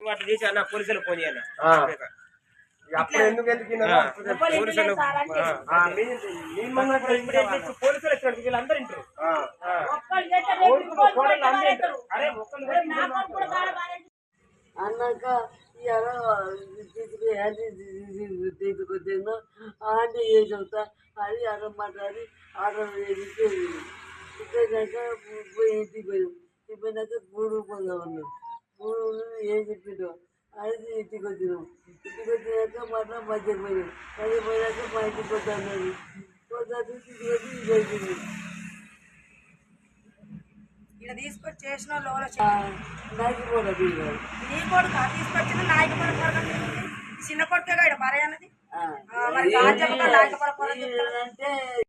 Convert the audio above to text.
అట్లా చేసి అన్న పోలీసులకు ఫోన్ చేయాలి అప్పుడు ఎందుకు పోలీసులు వీళ్ళందరూ ఇంటారు అన్నాక తీసుకొచ్చాను ఆంటీ ఏం చెబుతా అది అన్నం మాట్లాడి ఆర్డర్ చేసి ఇచ్చాక ఇంటికి పోయాం పోయినాక గూడు పోదామన్నాం గూడు ఏం చెప్పిండు అది ఇంటికి వచ్చినాం ఇంటికి వచ్చినాక మళ్ళీ మధ్యకి పోయాం మధ్య పోయాక మా ఇంటికి వద్దన్నది వద్దాక ఇంటికి వచ్చి ఇది అయిపోయింది ఇక్కడ తీసుకొచ్చి చేసిన నాయకు కూడా నీ కొడుకు తీసుకొచ్చిన నాయకు కూడా చిన్న కొడుకే ఇక్కడ భార్య అన్నది అంటే